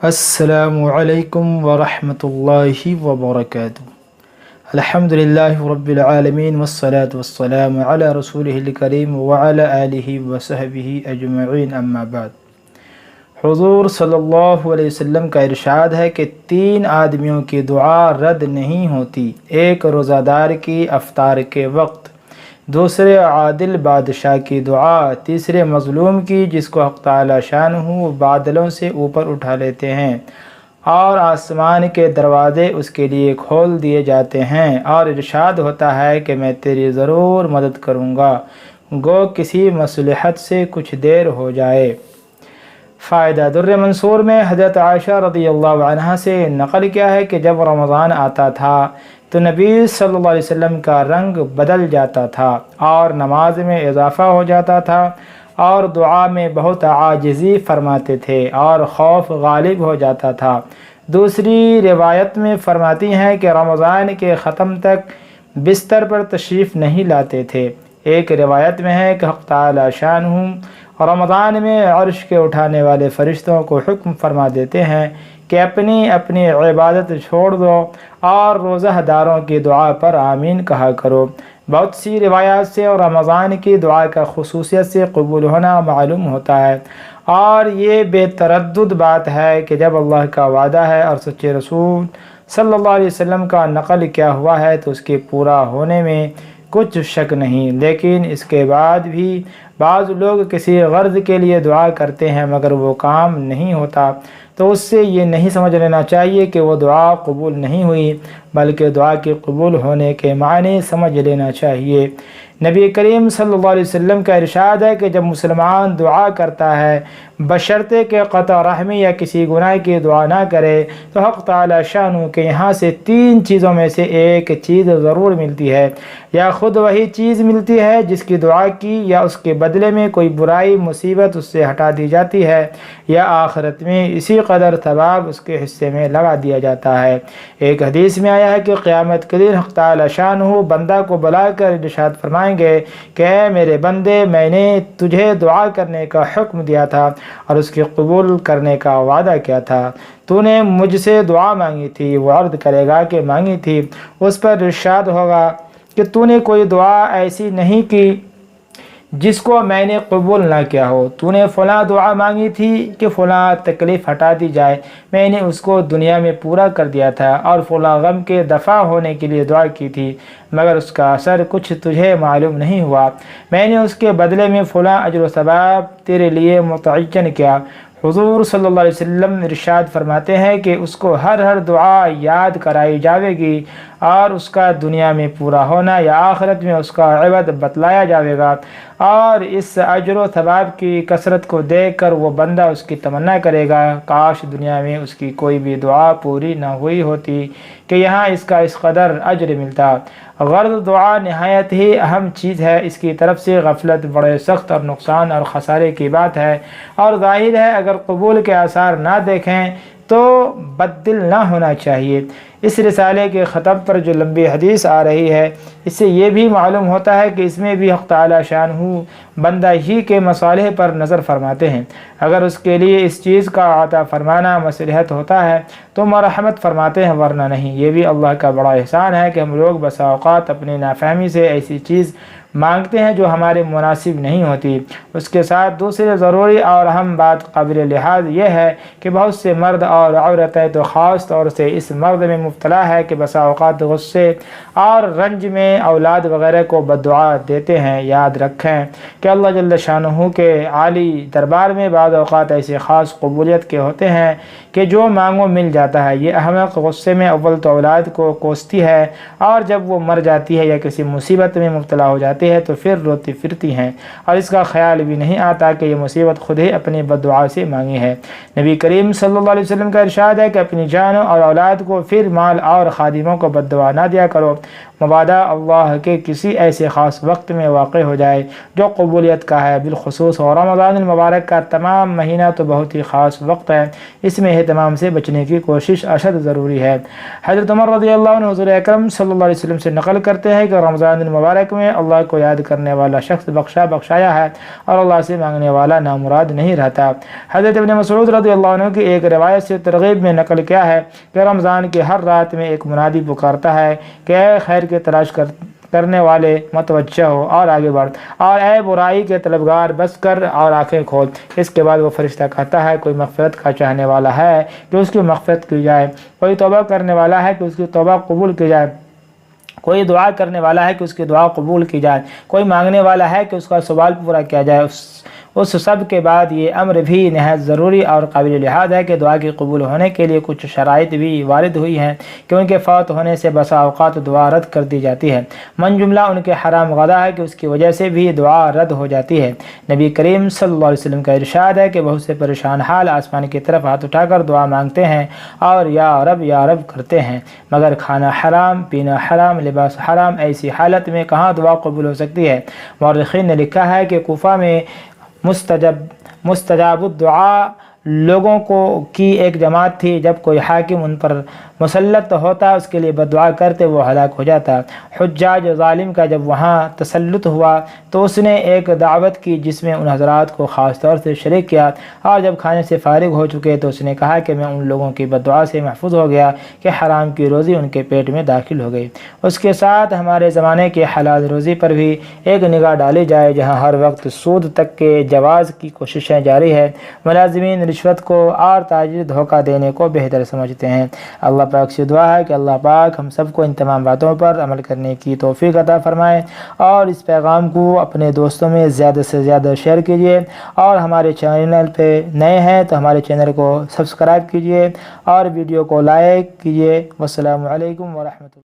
السلام علیکم ورحمۃ اللہ وبرکاتہ۔ الحمدللہ رب العالمین والصلاة والسلام علی رسولہ الکریم وعلی آلہ وصحبہ اجمعین، اما بعد۔ حضور صلی اللہ علیہ وسلم کا ارشاد ہے کہ 3 آدمیوں کی دعا رد نہیں ہوتی: ایک روزہ دار کی افطار کے وقت، دوسرے عادل بادشاہ کی دعا، تیسرے مظلوم کی جس کو حق تعالی شانہ بادلوں سے اوپر اٹھا لیتے ہیں اور آسمان کے دروازے اس کے لیے کھول دیے جاتے ہیں، اور ارشاد ہوتا ہے کہ میں تیری ضرور مدد کروں گا، گو کسی مصلحت سے کچھ دیر ہو جائے۔ فائدہ در منصور میں حضرت عائشہ رضی اللہ عنہا سے نقل کیا ہے کہ جب رمضان آتا تھا تو نبی صلی اللہ علیہ وسلم کا رنگ بدل جاتا تھا اور نماز میں اضافہ ہو جاتا تھا اور دعا میں بہت عاجزی فرماتے تھے اور خوف غالب ہو جاتا تھا۔ دوسری روایت میں فرماتی ہیں کہ رمضان کے ختم تک بستر پر تشریف نہیں لاتے تھے۔ ایک روایت میں ہے کہ حق تعالی شانہ رمضان میں عرش کے اٹھانے والے فرشتوں کو حکم فرما دیتے ہیں کہ اپنی اپنی عبادت چھوڑ دو اور روزہ داروں کی دعا پر آمین کہا کرو۔ بہت سی روایات سے اور رمضان کی دعا کا خصوصیت سے قبول ہونا معلوم ہوتا ہے، اور یہ بے تردد بات ہے کہ جب اللہ کا وعدہ ہے اور سچے رسول صلی اللہ علیہ وسلم کا نقل کیا ہوا ہے تو اس کے پورا ہونے میں کچھ شک نہیں۔ لیکن اس کے بعد بھی بعض لوگ کسی غرض کے لیے دعا کرتے ہیں مگر وہ کام نہیں ہوتا، تو اس سے یہ نہیں سمجھ لینا چاہیے کہ وہ دعا قبول نہیں ہوئی، بلکہ دعا کے قبول ہونے کے معنی سمجھ لینا چاہیے۔ نبی کریم صلی اللہ علیہ وسلم کا ارشاد ہے کہ جب مسلمان دعا کرتا ہے بشرطے کہ قطع رحمی یا کسی گناہ کی دعا نہ کرے تو حق تعالی شانہ کے یہاں سے 3 چیزوں میں سے ایک چیز ضرور ملتی ہے، یا خود وہی چیز ملتی ہے جس کی دعا کی، یا اس کے بدلے میں کوئی برائی مصیبت اس سے ہٹا دی جاتی ہے، یا آخرت میں اسی قدر ثواب اس کے حصے میں لگا دیا جاتا ہے۔ ایک حدیث میں آیا ہے کہ قیامت کے دن حق تعالی شانہ بندہ کو بلا کر ارشاد فرمائیں گے کہ اے میرے بندے، میں نے تجھے دعا کرنے کا حکم دیا تھا اور اس کے قبول کرنے کا وعدہ کیا تھا، تو نے مجھ سے دعا مانگی تھی۔ وہ عرض کرے گا کہ مانگی تھی۔ اس پر ارشاد ہوگا کہ تو نے کوئی دعا ایسی نہیں کی جس کو میں نے قبول نہ کیا ہو، تو نے فلاں دعا مانگی تھی کہ فلاں تکلیف ہٹا دی جائے، میں نے اس کو دنیا میں پورا کر دیا تھا، اور فلاں غم کے دفع ہونے کے لیے دعا کی تھی مگر اس کا اثر کچھ تجھے معلوم نہیں ہوا، میں نے اس کے بدلے میں فلاں اجر و ثواب تیرے لیے متعین کیا۔ حضور صلی اللہ علیہ وسلم ارشاد فرماتے ہیں کہ اس کو ہر دعا یاد کرائی جاوے گی اور اس کا دنیا میں پورا ہونا یا آخرت میں اس کا عوض بتلایا جاوے گا، اور اس اجر و ثواب کی کثرت کو دیکھ کر وہ بندہ اس کی تمنا کرے گا کاش دنیا میں اس کی کوئی بھی دعا پوری نہ ہوئی ہوتی کہ یہاں اس کا اس قدر اجر ملتا۔ غرض دعا نہایت ہی اہم چیز ہے، اس کی طرف سے غفلت بڑے سخت اور نقصان اور خسارے کی بات ہے، اور ظاہر ہے اگر قبول کے آثار نہ دیکھیں تو بددل نہ ہونا چاہیے۔ اس رسالے کے ختم پر جو لمبی حدیث آ رہی ہے اس سے یہ بھی معلوم ہوتا ہے کہ اس میں بھی حق تعالی شانہ بندہ ہی کے مصالح پر نظر فرماتے ہیں۔ اگر اس کے لیے اس چیز کا عطا فرمانا مصلحت ہوتا ہے تو مرحمت فرماتے ہیں، ورنہ نہیں۔ یہ بھی اللہ کا بڑا احسان ہے کہ ہم لوگ بسا اوقات اپنی نافہمی سے ایسی چیز مانگتے ہیں جو ہمارے مناسب نہیں ہوتی۔ اس کے ساتھ دوسرے ضروری اور اہم بات قابل لحاظ یہ ہے کہ بہت سے مرد اور عورتیں تو خاص طور سے اس مرد میں مبتلا ہے کہ بسا اوقات غصے اور رنج میں اولاد وغیرہ کو بددعا دیتے ہیں۔ یاد رکھیں کہ اللہ جل شانہ کے عالی دربار میں بعض اوقات ایسے خاص قبولیت کے ہوتے ہیں کہ جو مانگو مل جاتا ہے۔ یہ احمق غصے میں اول تو اولاد کو کوستی ہے، اور جب وہ مر جاتی ہے یا کسی مصیبت میں مبتلا ہو جاتی ہے تو پھر روتی پھرتی ہیں، اور اس کا خیال بھی نہیں آتا کہ یہ مصیبت خود ہی اپنی بددعا سے مانگی ہے۔ نبی کریم صلی اللہ علیہ وسلم کا ارشاد ہے کہ اپنی جان اور اولاد کو پھر مال اور خادموں کو بددعا نہ دیا کرو، مبادا اللہ کے کسی ایسے خاص وقت میں واقع ہو جائے جو قبولیت کا ہے۔ بالخصوص اور رمضان المبارک کا تمام مہینہ تو بہت ہی خاص وقت ہے، اس میں اہتمام سے بچنے کی کوشش اشد ضروری ہے۔ حضرت عمر رضی اللہ عنہ حضور اکرم صلی اللہ علیہ وسلم سے نقل کرتے ہیں کہ رمضان المبارک میں اللہ کو یاد کرنے والا شخص بخشایا ہے اور اللہ سے مانگنے والا نامراد نہیں رہتا۔ حضرت ابن مسعود رضی اللہ عنہ کی ایک روایت سے ترغیب میں نقل کیا ہے کہ رمضان کی ہر رات میں ایک منادی پکارتا ہے کہ اے خیر کی تلاش کرنے والے متوجہ ہو اور آگے بڑھ، اور اے برائی کے طلبگار بس کر اور آنکھیں کھول۔ اس کے بعد وہ فرشتہ کہتا ہے کوئی مغفرت کا چاہنے والا ہے کہ اس کی مغفرت کی جائے، کوئی توبہ کرنے والا ہے کہ اس کی توبہ قبول کی جائے، کوئی دعا کرنے والا ہے کہ اس کی دعا قبول کی جائے، کوئی مانگنے والا ہے کہ اس کا سوال پورا کیا جائے۔ اس سب کے بعد یہ امر بھی نہایت ضروری اور قابل لحاظ ہے کہ دعا کی قبول ہونے کے لیے کچھ شرائط بھی وارد ہوئی ہیں، کیونکہ فوت ہونے سے بسا اوقات دعا رد کر دی جاتی ہے۔ من جملہ ان کے حرام غذا ہے کہ اس کی وجہ سے بھی دعا رد ہو جاتی ہے۔ نبی کریم صلی اللہ علیہ وسلم کا ارشاد ہے کہ بہت سے پریشان حال آسمان کی طرف ہاتھ اٹھا کر دعا مانگتے ہیں اور یا رب کرتے ہیں، مگر کھانا حرام، پینا حرام، لباس حرام، ایسی حالت میں کہاں دعا قبول ہو سکتی ہے؟ مورخین نے لکھا ہے کہ کوفہ میں مستجاب الدعاء لوگوں کی ایک جماعت تھی، جب کوئی حاکم ان پر مسلط ہوتا اس کے لیے بددعا کرتے وہ ہلاک ہو جاتا۔ حجاج ظالم کا جب وہاں تسلط ہوا تو اس نے ایک دعوت کی جس میں ان حضرات کو خاص طور سے شریک کیا، اور جب کھانے سے فارغ ہو چکے تو اس نے کہا کہ میں ان لوگوں کی بددعا سے محفوظ ہو گیا کہ حرام کی روزی ان کے پیٹ میں داخل ہو گئی۔ اس کے ساتھ ہمارے زمانے کے حلال روزی پر بھی ایک نگاہ ڈالی جائے، جہاں ہر وقت سود تک کے جواز کی کوششیں جاری ہے۔ ملازمین رشوت کو اور تاجر دھوکہ دینے کو بہتر سمجھتے ہیں۔ اللہ پاک سے دعا ہے کہ اللہ پاک ہم سب کو ان تمام باتوں پر عمل کرنے کی توفیق عطا فرمائے، اور اس پیغام کو اپنے دوستوں میں زیادہ سے زیادہ شیئر کیجیے، اور ہمارے چینل پہ نئے ہیں تو ہمارے چینل کو سبسکرائب کیجیے اور ویڈیو کو لائک کیجیے۔ والسلام علیکم ورحمۃ اللہ۔